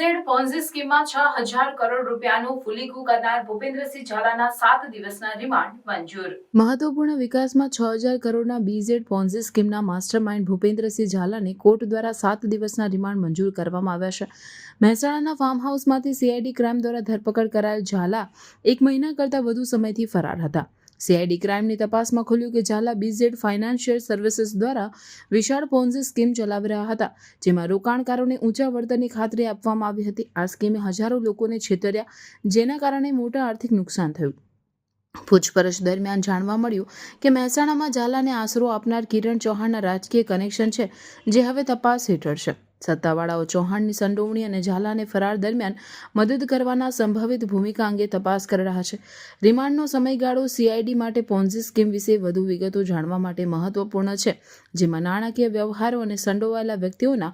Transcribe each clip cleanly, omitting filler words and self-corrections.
BZ Ponzi સ્કીમમાં 6,000 crore રૂપિયાનું ફૂલીકું કરનાર ભૂપેન્દ્રસિંહ ઝાલાના 7 દિવસના રિમાન્ડ મંજૂર। મહત્વપૂર્ણ વિકાસમાં 6,000 કરોડના BZ પોન્ઝી સ્કીમના માસ્ટરમાઇન્ડ ભૂપેન્દ્રસિંહ ઝાલાને કોર્ટ દ્વારા 7 દિવસના રિમાન્ડ મંજૂર કરવામાં આવ્યા છે। મહેસાણાના ફાર્મ હાઉસમાંથી CID ક્રાઇમ દ્વારા ધરપકડ કરાયેલ ઝાલા 1 મહિના કરતાં વધુ સમયથી ફરાર હતા। CID ક્રાઇમની તપાસમાં ખુલ્યું કે ઝાલા BZ ફાઇનાન્શિયલ સર્વિસીસ દ્વારા વિશાળ પોન્ઝી સ્કીમ ચલાવી રહ્યા હતા, જેમાં રોકાણકારોને ઊંચા વળતરની ખાતરી આપવામાં આવી હતી। આ સ્કીમે હજારો લોકોને છેતર્યા, જેના કારણે મોટા આર્થિક નુકસાન થયું। પૂછપરછ દરમિયાન જાણવા મળ્યું કે મહેસાણામાં ઝાલાને આશરો આપનાર કિરણ ચૌહાણના રાજકીય કનેક્શન છે, જે હવે તપાસ હેઠળ છે। સત્તાવાળાઓ ચૌહાણની સંડોવણી અને ઝાલાને ફરાર દરમિયાન મદદ કરવાના સંભવિત ભૂમિકા અંગે તપાસ કરી રહ્યા છે। રિમાન્ડનો સમયગાળો CID માટે પોન્ઝી સ્કીમ વિશે વધુ વિગતો જાણવા માટે મહત્વપૂર્ણ છે, જેમાં નાણાકીય વ્યવહારો અને સંડોવાયેલા વ્યક્તિઓના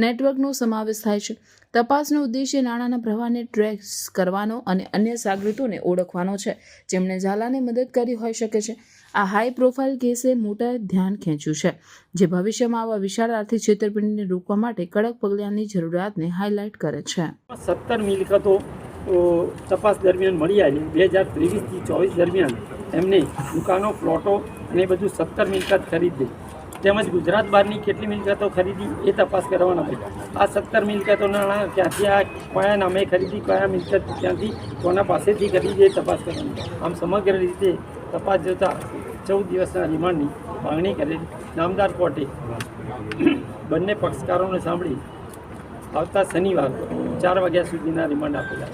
નેટવર્કનો સમાવેશ થાય છે। તપાસનો ઉદ્દેશ્ય નાણાંના પ્રવાહને ટ્રેસ કરવાનો અને અન્ય સાગરીતોને ઓળખવાનો છે, જેમણે ઝાલાને મદદ કરી હોઈ શકે છે। આ હાઈ પ્રોફાઇલ કેસે મોટા ધ્યાન ખેંચ્યું છે, જે ભવિષ્યમાં આવા વિશાળ આર્થિક છેતરપિંડીને રોકવા માટે કડક પગલાંની જરૂરિયાતને હાઇલાઇટ કરે છે। 17 મિલકતો તપાસ દરમિયાન મળી આવી। 2023થી 24 દરમિયાન એમને દુકાનો, પ્લોટો અને બધું 17 મિલકત ખરીદી, તેમજ ગુજરાત બહારની કેટલી મિલકતો ખરીદી એ તપાસ કરવાના હતા। આ 17 મિલકતોના નાણાં ક્યાંથી, આ કયા નામે ખરીદી, કયા મિલકત ક્યાંથી, કોના પાસેથી ખરીદી એ તપાસ કરવાની। આમ સમગ્ર રીતે તપાસ જોતા 14 દિવસના રિમાન્ડની માંગણી કરેલી। નામદાર કોર્ટે બંને પક્ષકારોને સાંભળી આવતા શનિવાર 4 વાગ્યા સુધીના રિમાન્ડ આપેલા।